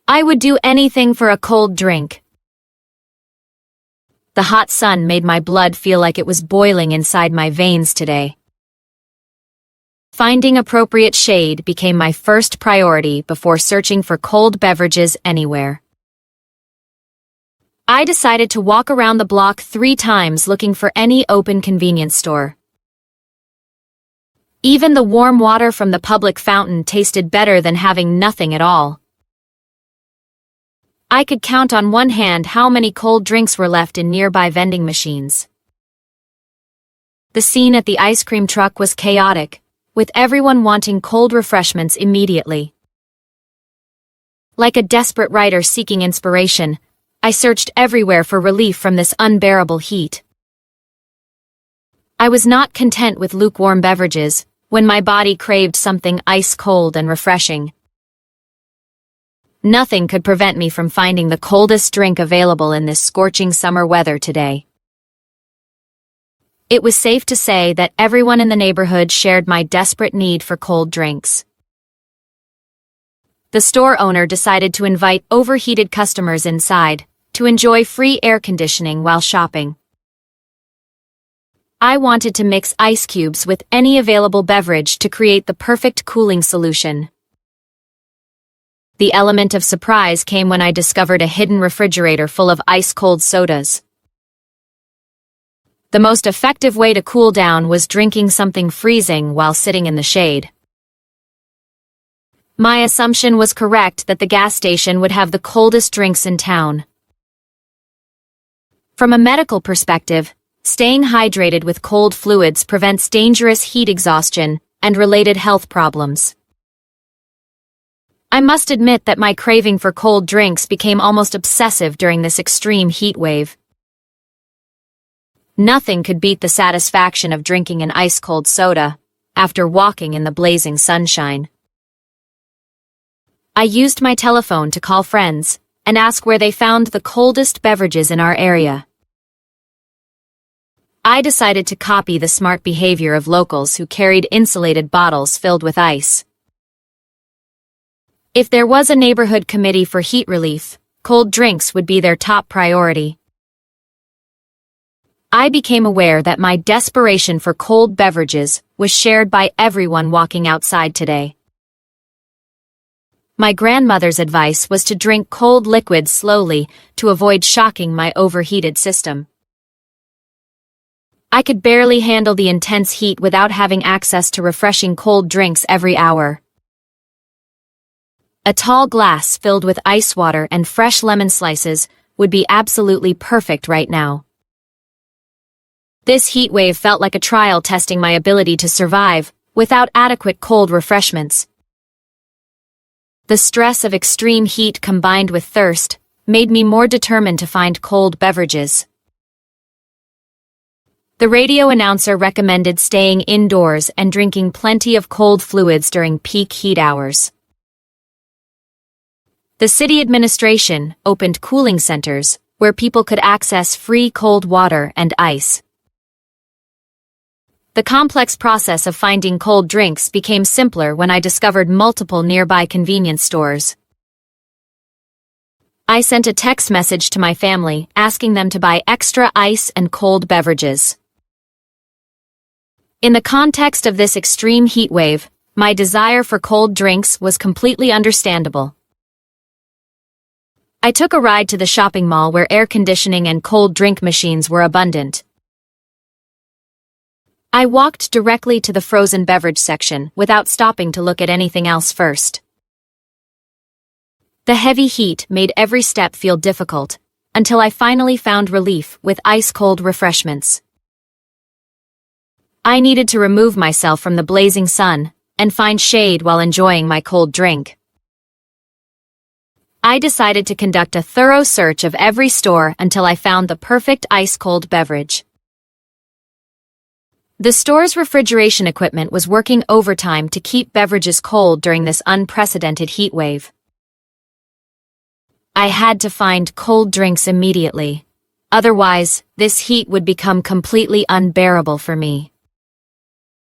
I would do anything for a cold drink. The hot sun made my blood feel like it was boiling inside my veins today. Finding appropriate shade became my first priority before searching for cold beverages anywhere. I decided to walk around the block 3 times looking for any open convenience store. Even the warm water from the public fountain tasted better than having nothing at all. I could count on one hand how many cold drinks were left in nearby vending machines. The scene at the ice cream truck was chaotic, with everyone wanting cold refreshments immediately. Like a desperate writer seeking inspiration, I searched everywhere for relief from this unbearable heat. I was not content with lukewarm beverages when my body craved something ice-cold and refreshing. Nothing could prevent me from finding the coldest drink available in this scorching summer weather today. It was safe to say that everyone in the neighborhood shared my desperate need for cold drinks. The store owner decided to invite overheated customers inside to enjoy free air conditioning while shopping. I wanted to mix ice cubes with any available beverage to create the perfect cooling solution. The element of surprise came when I discovered a hidden refrigerator full of ice-cold sodas. The most effective way to cool down was drinking something freezing while sitting in the shade. My assumption was correct that the gas station would have the coldest drinks in town. From a medical perspective, staying hydrated with cold fluids prevents dangerous heat exhaustion and related health problems. I must admit that my craving for cold drinks became almost obsessive during this extreme heat wave. Nothing could beat the satisfaction of drinking an ice-cold soda after walking in the blazing sunshine. I used my telephone to call friends and ask where they found the coldest beverages in our area. I decided to copy the smart behavior of locals who carried insulated bottles filled with ice. If there was a neighborhood committee for heat relief, cold drinks would be their top priority. I became aware that my desperation for cold beverages was shared by everyone walking outside today. My grandmother's advice was to drink cold liquids slowly to avoid shocking my overheated system. I could barely handle the intense heat without having access to refreshing cold drinks every hour. A tall glass filled with ice water and fresh lemon slices would be absolutely perfect right now. This heat wave felt like a trial testing my ability to survive without adequate cold refreshments. The stress of extreme heat combined with thirst made me more determined to find cold beverages. The radio announcer recommended staying indoors and drinking plenty of cold fluids during peak heat hours. The city administration opened cooling centers where people could access free cold water and ice. The complex process of finding cold drinks became simpler when I discovered multiple nearby convenience stores. I sent a text message to my family asking them to buy extra ice and cold beverages. In the context of this extreme heat wave, my desire for cold drinks was completely understandable. I took a ride to the shopping mall where air conditioning and cold drink machines were abundant. I walked directly to the frozen beverage section without stopping to look at anything else first. The heavy heat made every step feel difficult, until I finally found relief with ice-cold refreshments. I needed to remove myself from the blazing sun and find shade while enjoying my cold drink. I decided to conduct a thorough search of every store until I found the perfect ice-cold beverage. The store's refrigeration equipment was working overtime to keep beverages cold during this unprecedented heat wave. I had to find cold drinks immediately. Otherwise, this heat would become completely unbearable for me.